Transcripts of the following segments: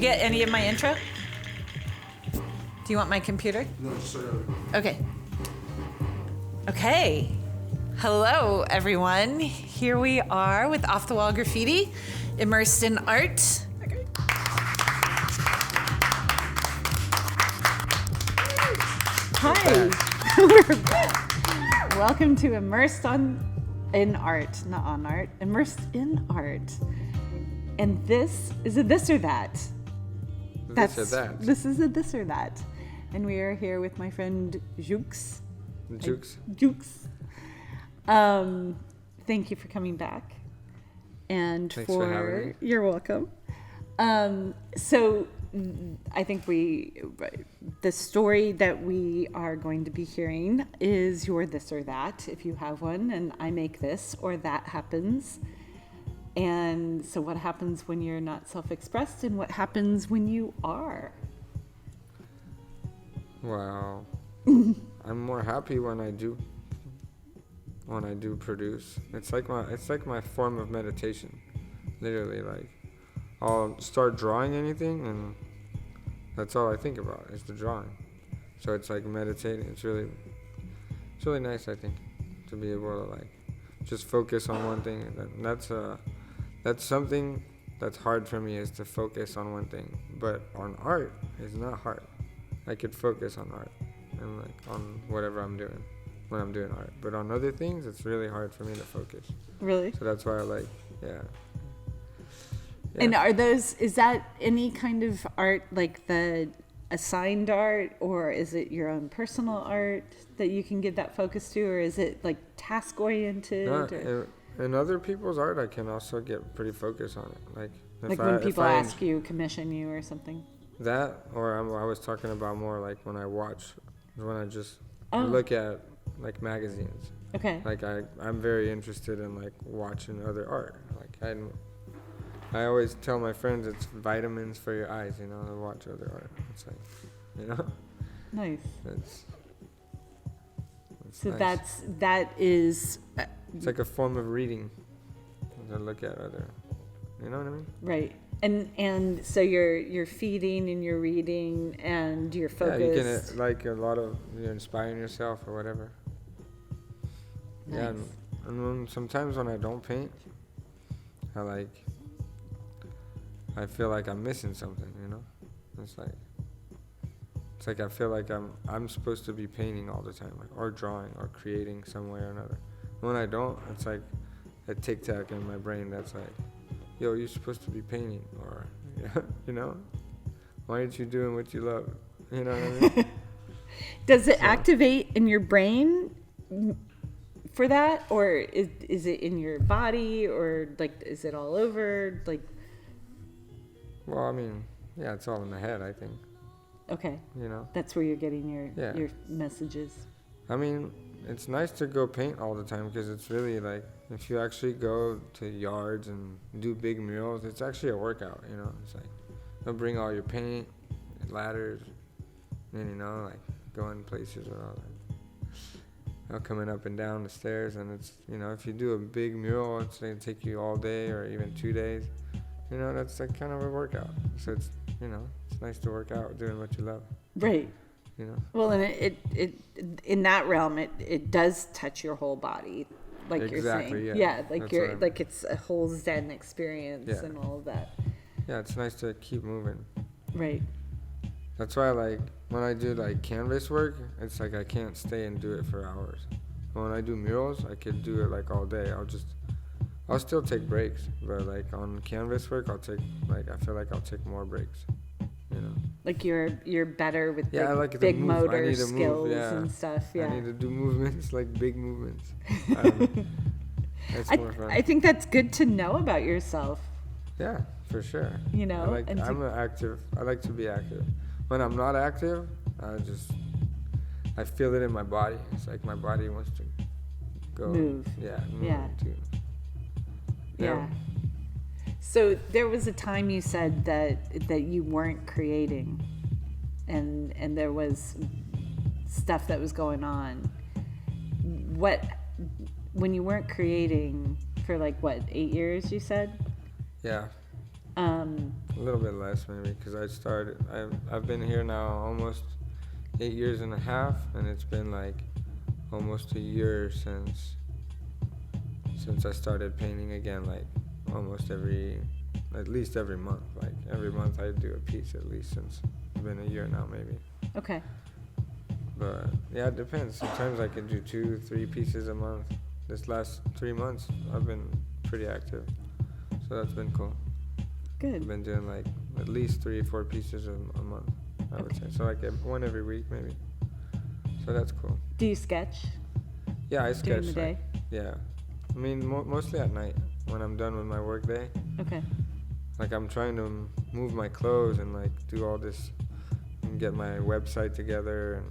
get any of my intro? Do you want my computer? No, just so Okay. Okay. Hello, everyone. Here we are with Off the Wall Graffiti, immersed in art. Hi. We're back. Welcome to Immersed in Art, not on art, Immersed in Art. And this is a this or that. this or that. This is a this or that. And we are here with my friend Joux. Joux. Thank you for coming back. And Thanks for having me. You're welcome. So I think the story that we are going to be hearing is your this or that, if you have one, and I make this or that happens. And so what happens when you're not self-expressed and what happens when you are? Wow. I'm more happy when I do produce. It's like my form of meditation. Literally, like I'll start drawing anything and that's all I think about is the drawing. So it's like meditating. It's really nice, I think, to be able to like just focus on one thing. And that's something that's hard for me, is to focus on one thing. But on art, it's not hard. I could focus on art and like on whatever I'm doing when I'm doing art. But on other things, it's really hard for me to focus. Really? So that's why I like, yeah. And is that any kind of art, like the assigned art, or is it your own personal art that you can get that focus to, or is it like task oriented? In other people's art, I can also get pretty focused on it. Like when people ask you, commission you or something? That, or I was talking about more like when I just look at like magazines. Okay. Like I'm very interested in like watching other art. Like I always tell my friends it's vitamins for your eyes, to watch other art. It's like, Nice. It's so nice. that is. It's like a form of reading. To look at other, you know what I mean? Right. And so you're feeding and you're reading and you're focused. Yeah, you can like a lot of you're inspiring yourself or whatever. Nice. Yeah, and sometimes when I don't paint, I feel like I'm missing something, It's like I feel like I'm supposed to be painting all the time, like, or drawing or creating some way or another. When I don't, it's like a tic-tac in my brain that's like, yo, you're supposed to be painting, or, why aren't you doing what you love? You know what I mean? Does it activate in your brain for that, or is it in your body, or like is it all over? Like, well, I mean, yeah, it's all in the head, I think. Okay. That's where you're getting your messages. I mean, it's nice to go paint all the time because it's really like, if you actually go to yards and do big murals, it's actually a workout, It's like, you'll bring all your paint, ladders, and like going places with all that. Coming up and down the stairs, and it's, if you do a big mural, it's going to take you all day or even 2 days. That's like kind of a workout. So it's, it's nice to work out doing what you love. Right. Well, and it in that realm, it does touch your whole body, like exactly, you're saying. Yeah. Like like it's a whole Zen experience and all of that. Yeah, it's nice to keep moving. Right. That's why, like, when I do like canvas work, it's like I can't stay and do it for hours. But when I do murals, I could do it like all day. I'll still take breaks, but like on canvas work, I feel like I'll take more breaks. Like you're better with like big motor skills and stuff. Yeah. I need to do movements, like big movements. That's more fun. I think that's good to know about yourself. Yeah, for sure. I'm active. I like to be active. When I'm not active, I feel it in my body. It's like my body wants to go move. Yeah. Yeah. So there was a time you said that you weren't creating, and there was stuff that was going on. When you weren't creating for 8 years, you said? Yeah. A little bit less maybe, because I've been here now almost 8 years and a half, and it's been like almost a year since I started painting again, like almost at least every month. Like every month I do a piece at least, since it's been a year now maybe. Okay. But yeah, it depends. Sometimes I can do 2-3 pieces a month. This last 3 months I've been pretty active, so that's been cool. Good. I've been doing like at least 3 or 4 pieces a month, I would say. So like one every week maybe. So that's cool. Do you sketch Yeah, I sketch. during the day? Yeah. I mean, mostly at night when I'm done with my work day. Okay. Like I'm trying to move my clothes and like do all this and get my website together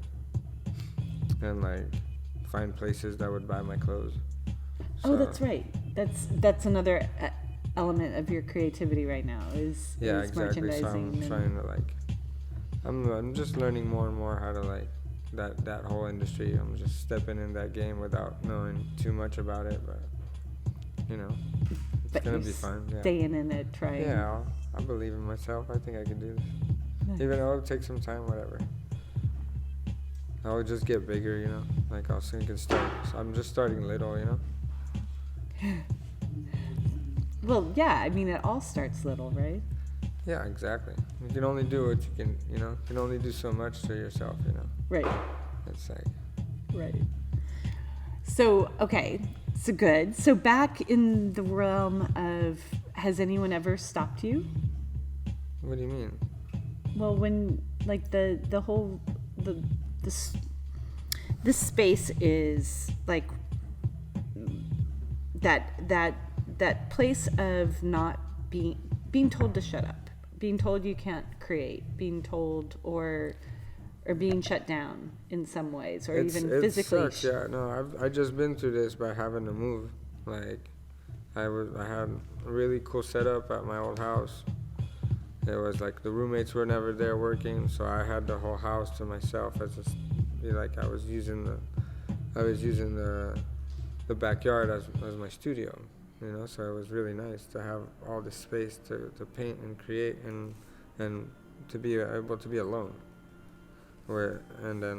and like find places that would buy my clothes. Oh, that's right. That's another element of your creativity right now is exactly. So merchandising. I'm trying to like, I'm just learning more and more how to like that whole industry. I'm just stepping in that game without knowing too much about it, but you know, it's gonna be fun. Yeah. Staying in it, trying. Yeah, I believe in myself. I think I can do this. Nice. Even though it'll take some time, whatever. I'll just get bigger, you know. Like I'll soon can start. So I'm just starting little, you know. Well, yeah. I mean, it all starts little, right? Yeah, exactly. You can only do what you can, you know. You can only do so much to yourself, you know. Right. It's like. Right. So, okay. So good. So back in the realm of, has anyone ever stopped you? What do you mean? Well, when like the whole this space is like that place of not being told to shut up, being told you can't create, being told or being shut down in some ways, or even physically. It sucks, yeah. No, I just been through this by having to move. Like, I had a really cool setup at my old house. It was like the roommates were never there working, so I had the whole house to myself I was using the backyard as my studio, you know. So it was really nice to have all this space to paint and create and to be able to be alone. And then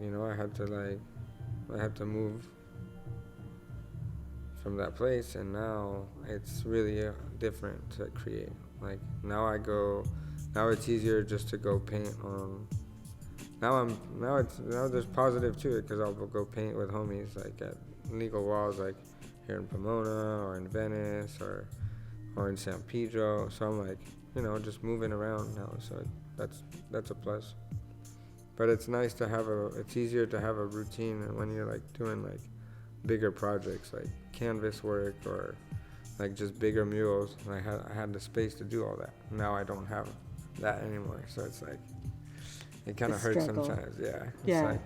you know, I had to move from that place, and now it's really different to create. Like now it's easier just to go paint on. Now there's positive to it, because I'll go paint with homies like at legal walls, like here in Pomona or in Venice or in San Pedro. So I'm like, you know, just moving around now. So that's a plus. But it's nice to it's easier to have a routine when you're like doing like bigger projects like canvas work or like just bigger murals. I had the space to do all that. Now I don't have that anymore, so it's like it kind of hurts sometimes. Yeah. Like,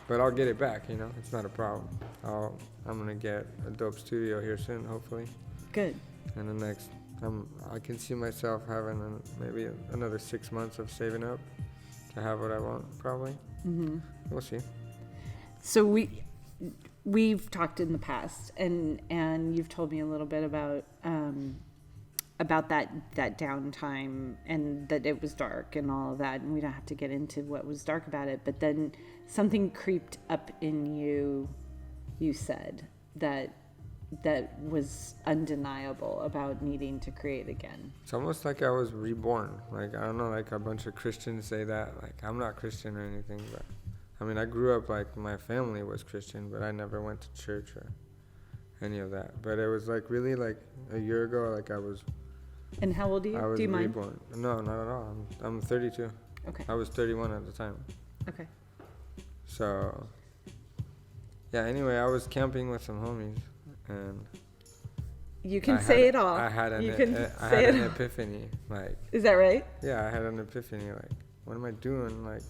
but I'll get it back, you know. It's not a problem. I'm gonna get a dope studio here soon, hopefully. Good. And the next, I can see myself having maybe another 6 months of saving up to have what I want, probably. Mm-hmm. We'll see. So we've talked in the past, and you've told me a little bit about that downtime, and that it was dark and all of that, and we don't have to get into what was dark about it, but then something creeped up in you said that was undeniable about needing to create again. It's almost like I was reborn. Like, I don't know, like a bunch of Christians say that. Like, I'm not Christian or anything, but I mean, I grew up like my family was Christian, but I never went to church or any of that. But it was like really like a year ago, like I was. And how old are you? I was Do you reborn. mind? No, not at all. I'm 32. Okay. I was 31 at the time. Okay. So, yeah, anyway, I was camping with some homies, and you can say it all. I had an epiphany. Like, is that right? Yeah, I had an epiphany. Like, what am I doing? Like,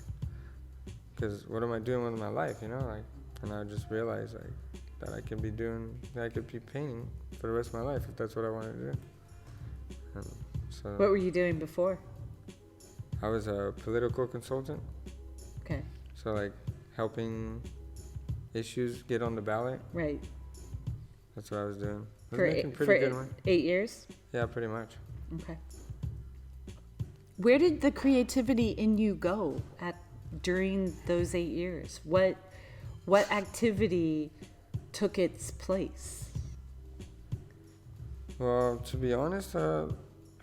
because what am I doing with my life? You know, like, and I just realized like that I could be painting for the rest of my life if that's what I wanted to do. And so, what were you doing before? I was a political consultant. Okay. So like helping issues get on the ballot. Right. That's what I was doing. I was For making eight, pretty good for money. 8 years? Yeah, pretty much. Okay. Where did the creativity in you go during those 8 years? What activity took its place? Well, to be honest, I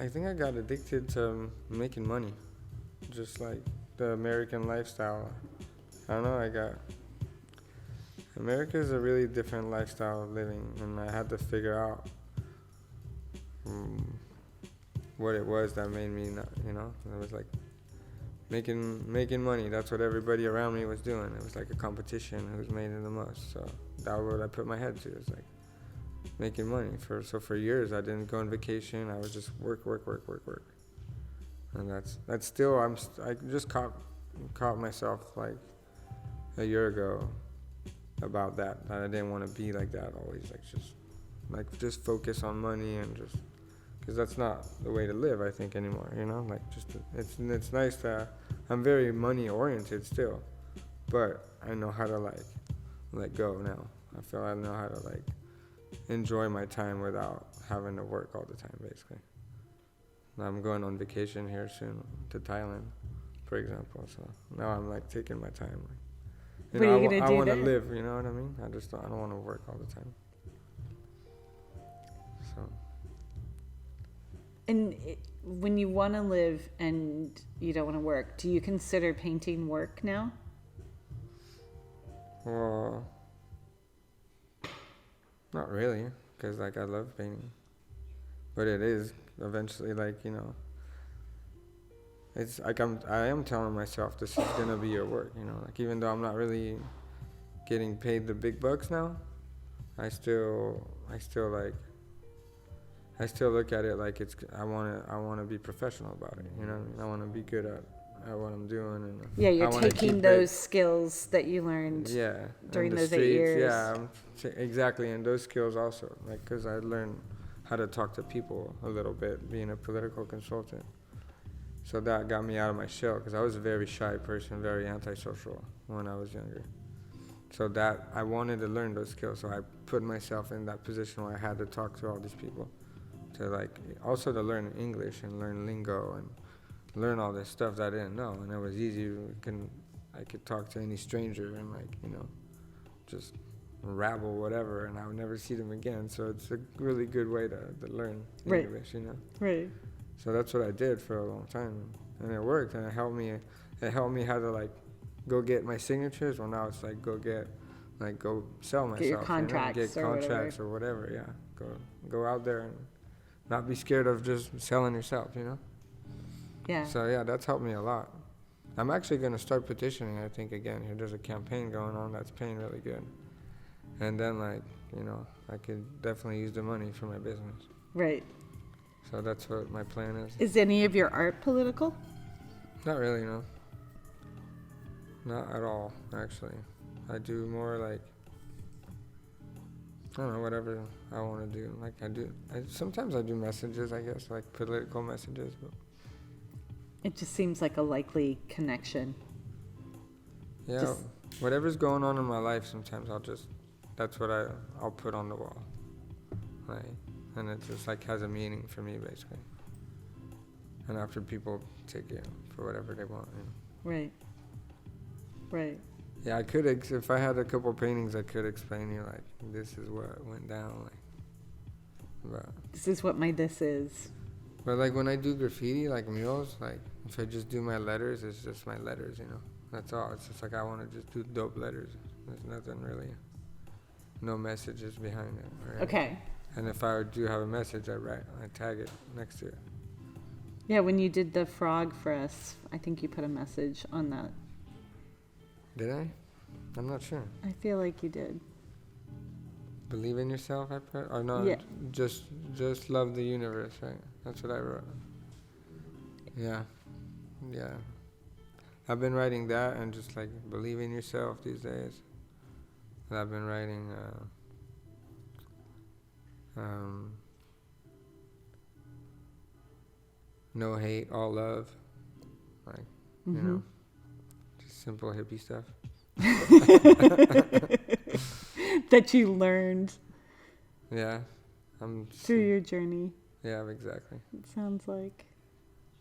think I got addicted to making money. Just like the American lifestyle. I don't know, America is a really different lifestyle of living, and I had to figure out what it was that made me not, it was like making money. That's what everybody around me was doing. It was like a competition who's made it the most. So that was what I put my head to. It's like making money. For years I didn't go on vacation. I was just work, and that's still I just caught myself like a year ago about that I didn't want to be like that always, just focus on money and just because that's not the way to live, I think, anymore, it's nice that I'm very money oriented still, but I know how to let go now. I feel I know how to enjoy my time without having to work all the time, basically. I'm going on vacation here soon to Thailand, for example, so now I'm taking my time. What are you gonna I do want to there? live, you know what I mean? I don't want to work all the time. So. And when you want to live and you don't want to work, do you consider painting work now? Well, not really, because I love painting, but it is eventually it's I am telling myself this is gonna be your work, even though I'm not really getting paid the big bucks now, I still look at it like I want to be professional about it, you know what I mean? I want to be good at what I'm doing, and Yeah, you're I wanna taking keep those skills that you learned during in the those 8 streets, years. yeah, exactly, and those skills also, because I learned how to talk to people a little bit, being a political consultant. So that got me out of my shell, because I was a very shy person, very antisocial when I was younger. So that I wanted to learn those skills, so I put myself in that position where I had to talk to all these people, to also to learn English and learn lingo and learn all this stuff that I didn't know, and it was easy. I could talk to any stranger and just rabble whatever, and I would never see them again. So it's a really good way to learn Right. English, Right. So that's what I did for a long time, and it worked, and it helped me. It helped me how to go get my signatures. Well, now it's go sell myself. Get your contracts get or contracts or whatever. Yeah, go out there and not be scared of just selling yourself. Yeah. So yeah, that's helped me a lot. I'm actually gonna start petitioning. I think again. There's a campaign going on that's paying really good, and then I could definitely use the money for my business. Right. So that's what my plan is. Is any of your art political? Not really, no. Not at all, actually. I do more I don't know, whatever I want to do. Sometimes I do messages, I guess, political messages, but It just seems like a likely connection. yeah, whatever's going on in my life, sometimes that's what I'll put on the wall. And it just has a meaning for me, basically. And after people take it for whatever they want. Right. Right. Yeah, I could, if I had a couple paintings, I could explain to you, this is what went down, but This is what this is. But when I do graffiti, murals, if I just do my letters, it's just my letters, That's all. It's just I want to just do dope letters. There's nothing really, no messages behind it. Right? Okay. And if I do have a message, I tag it next to it. Yeah, when you did the frog for us, I think you put a message on that. Did I? I'm not sure. I feel like you did. Believe in yourself, I put? Or no, Yeah. just love the universe, right? That's what I wrote. Yeah. Yeah. I've been writing that and just believe in yourself these days. And I've been writing no hate, all love. Just simple hippie stuff. That you learned Yeah. through your journey. Yeah, exactly. It sounds like.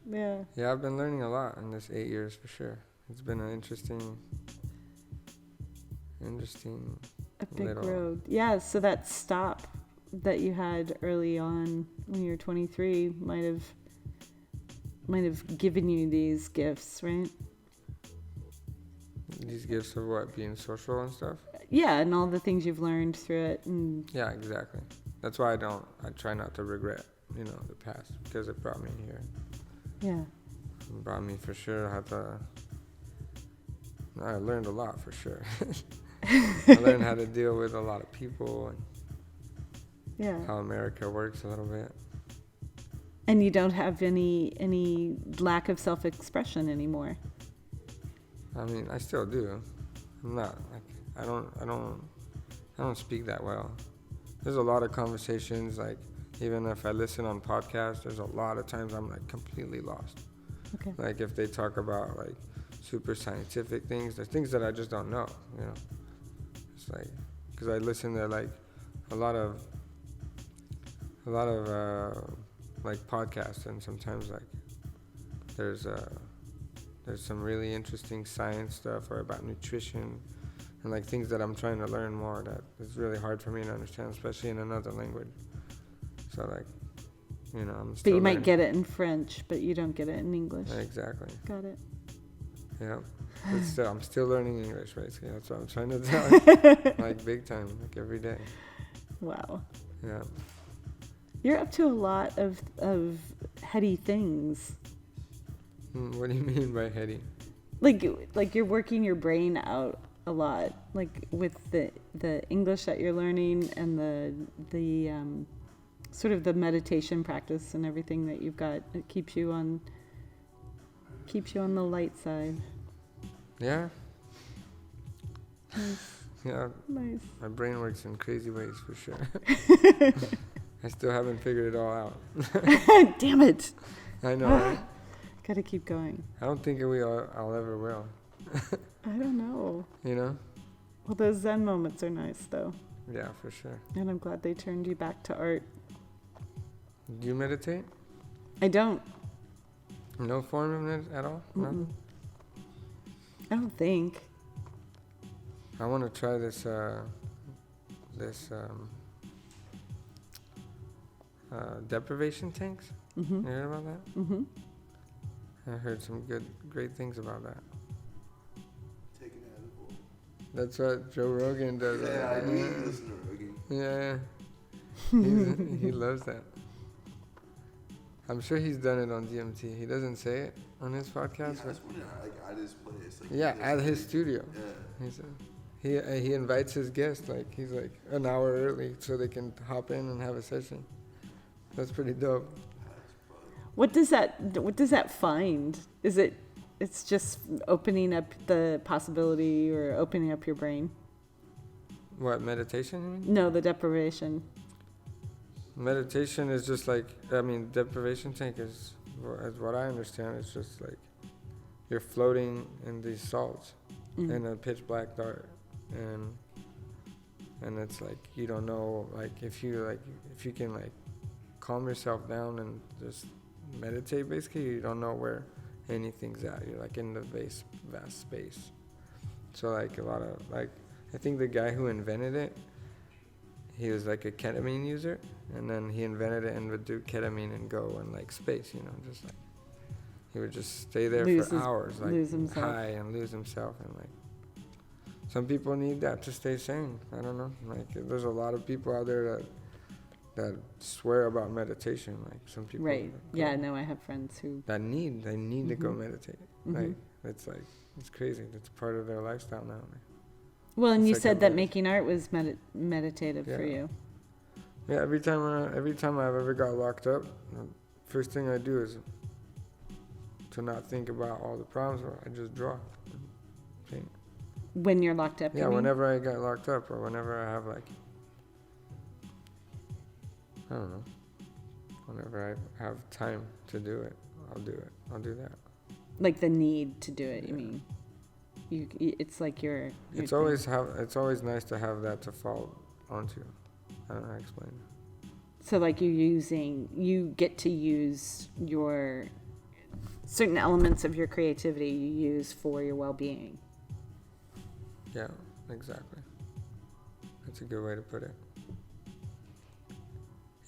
Yeah. Yeah, I've been learning a lot in this 8 years for sure. It's been an interesting Epic little. road. Yeah, so that stop that you had early on when you were 23 might have given you these gifts, right? These gifts of what, being social and stuff. Yeah, and all the things you've learned through it, and Yeah, exactly. That's why I try not to regret, the past, because it brought me here. yeah. It brought me for sure I learned a lot for sure. I learned how to deal with a lot of people and Yeah. how America works a little bit. And you don't have any lack of self-expression anymore. I mean, I still do. I'm not like I don't speak that well. There's a lot of conversations, like even if I listen on podcasts, there's a lot of times I'm like completely lost. Okay. Like if they talk about like super scientific things, there's things that I just don't know. It's like because I listen to like a lot of like podcasts, and sometimes like there's some really interesting science stuff or about nutrition and like things that I'm trying to learn more that is really hard for me to understand, especially in another language. So like, I'm still But you might learning. get it in French, but you don't get it in English. Exactly. Got it. Yeah. But I'm still learning English, basically. That's what I'm trying to tell. Like big time, like every day. Wow. Yeah. You're up to a lot of heady things. What do you mean by heady? Like you're working your brain out a lot, like with the English that you're learning and the sort of the meditation practice and everything that you've got. It keeps you on the light side. Yeah. Nice. Yeah. Nice. My brain works in crazy ways for sure. I still haven't figured it all out. Damn it. I know, right? Gotta keep going. I don't think I'll ever will. I don't know. Well, those Zen moments are nice, though. Yeah, for sure. And I'm glad they turned you back to art. Do you meditate? I don't. No form of it at all? Mm-mm. I don't think. I want to try this deprivation tanks. Mm-hmm. You heard about that? Mm-hmm. I heard some great things about that. Taking edible. That's what Joe Rogan does. Yeah, I knew you listen to Rogan. Yeah. He loves that. I'm sure he's done it on DMT. He doesn't say it on his podcast. Yeah, I was wondering, like at his place. Like, Yeah, at his studio. Yeah. He invites his guests, like he's like an hour early so they can hop in and have a session. That's pretty dope. What does that find? It's just opening up the possibility or opening up your brain? What, meditation you mean? No, the deprivation. Meditation is just like, deprivation tank is, as what I understand, it's just like you're floating in these salts in a pitch black dark, and it's like you don't know, like if you can like calm yourself down and just meditate, basically you don't know where anything's at. You're like in the vast space. So like a lot of like, I think the guy who invented it, he was like a ketamine user, and then he invented it and would do ketamine and go in like space, just like he would just stay there for hours, like lose himself. high and lose himself, and like some people need that to stay sane. I don't know, like there's a lot of people out there that swear about meditation, like some people. Right. Yeah. No, I have friends who. They need to go meditate. Mm-hmm. Like it's crazy. It's part of their lifestyle now. Well, and It's you like said a that life. making art was meditative for you. Yeah, every time I've ever got locked up, the first thing I do is to not think about all the problems. I just draw, paint. When you're locked up. Yeah, you mean? whenever I get locked up, or whenever I have like, I don't know, whenever I have time to do it, I'll do it. I'll do that. Like the need to do it. You mean? It's like you're It's always nice to have that to fall onto. I don't know how to explain. So like you get to use your certain elements of your creativity you use for your well-being. Yeah, exactly. That's a good way to put it.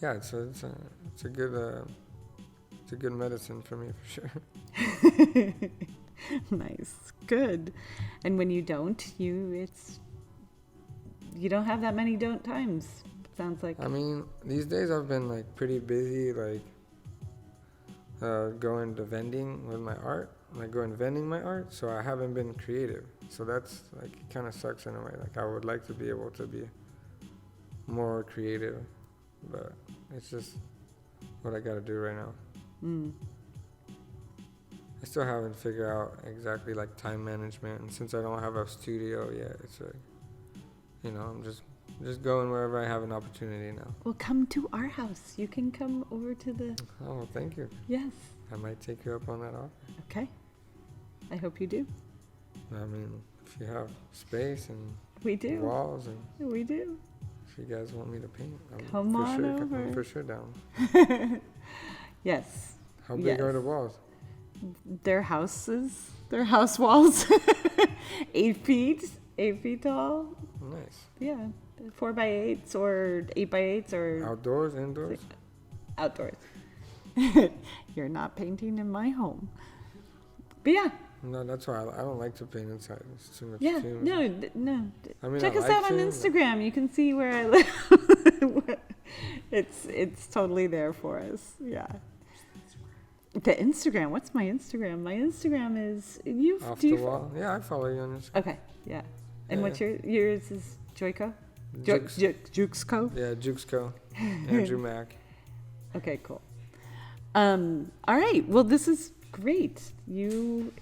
Yeah, it's a good medicine for me for sure. Nice. Good. And when you don't, you don't have that many don't times. Sounds like. I mean, these days I've been like pretty busy, like going to vending with my art, like going vending my art. So I haven't been creative. So that's like kind of sucks in a way. Like I would like to be able to be more creative, but it's just what I got to do right now. I still haven't figured out exactly like time management, and since I don't have a studio yet, it's like, I'm just going wherever I have an opportunity now. Well, come to our house. You can come over to the... Oh, thank you. Yes. I might take you up on that offer. Okay. I hope you do. I mean, if you have space and we do. Walls and we do. If you guys want me to paint, come on over. I'm for sure down. Yes. How big are the walls? Their house walls, 8 feet tall. Nice. Yeah, 4x8s or 8x8s or outdoors, indoors. Outdoors. You're not painting in my home. But yeah. No, that's why I don't like to paint inside. It's too much. Yeah. Too much. No. I mean, check I us like out on to, Instagram. You can see where I live. It's totally there for us. Yeah. The Instagram. What's my Instagram? My Instagram is Off the wall. Yeah, I follow you on Instagram. Okay. Yeah. And what's yours is Joyco? Jouxco. Yeah, Jouxco. Andrew Mack. Okay, cool. All right. Well, this is great. You're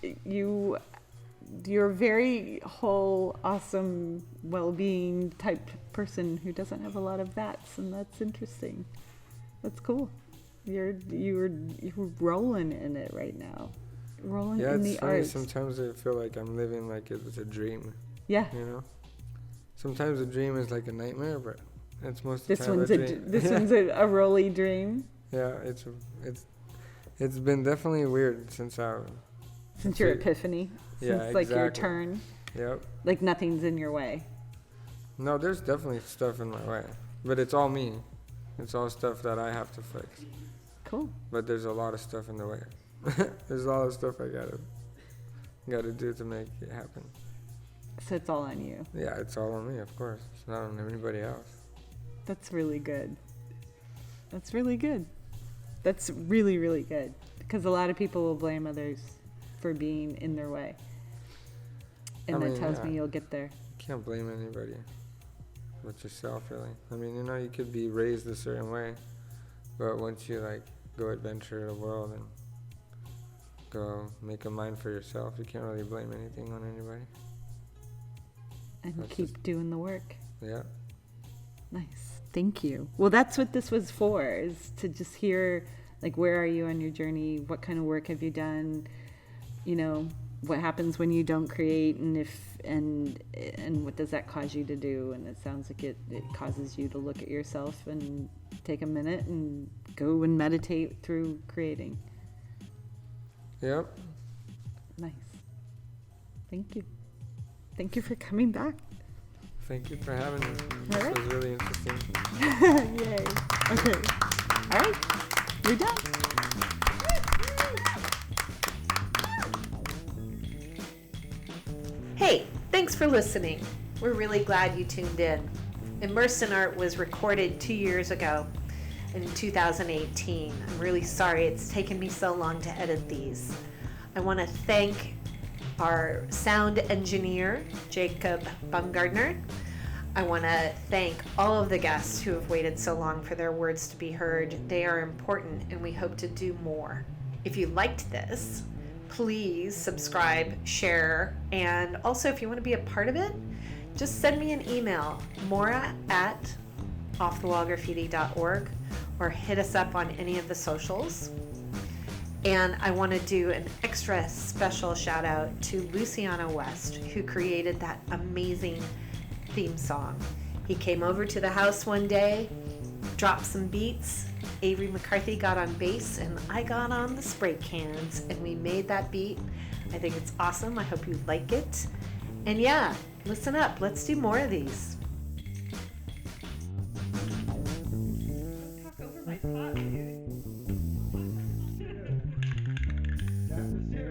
a very whole, awesome, well-being type person who doesn't have a lot of that's, and that's interesting. That's cool. You're rolling in it right now. Rolling in the funny. arts. Sometimes I feel like I'm living like it's a dream. Yeah. Sometimes a dream is like a nightmare, but it's most of the this time one's a dream. This one's a rolly dream. Yeah, it's been definitely weird since your epiphany. Yeah, since like your exactly. turn. Yep. Like nothing's in your way. No, there's definitely stuff in my way, but it's all me. It's all stuff that I have to fix. Cool. But there's a lot of stuff in the way. There's a lot of stuff I gotta do to make it happen. So it's all on you. Yeah, it's all on me, of course. It's not on anybody else. That's really good. That's really good. That's really, really good. Because a lot of people will blame others for being in their way. And that tells me you'll get there. You can't blame anybody but yourself, really. I mean, you could be raised a certain way, but once you, go adventure the world and go make a mind for yourself, you can't really blame anything on anybody. And That's keep doing the work. Yeah. Nice. Thank you. Well, that's what this was for, is to just hear, where are you on your journey? What kind of work have you done? What happens when you don't create, and what does that cause you to do? And it sounds like it causes you to look at yourself and take a minute and go and meditate through creating. Yep. Nice. Thank you. Thank you for coming back. Thank you for having me. All right. This was really interesting. Yay. Okay. All right. You're done. Hey, thanks for listening. We're really glad you tuned in. Immersed in Art was recorded 2 years ago in 2018. I'm really sorry it's taken me so long to edit these. I want to thank our sound engineer, Jacob Baumgartner. I want to thank all of the guests who have waited so long for their words to be heard. They are important, and we hope to do more. If you liked this, please subscribe, share, and also if you want to be a part of it, just send me an email, maura@offthewallgraffiti.org, or hit us up on any of the socials. And I want to do an extra special shout out to Luciana West, who created that amazing theme song. He came over to the house one day, dropped some beats. Avery McCarthy got on bass and I got on the spray cans and we made that beat. I think it's awesome. I hope you like it. And yeah, listen up. Let's do more of these. Don't talk over my pot, dude. Yeah,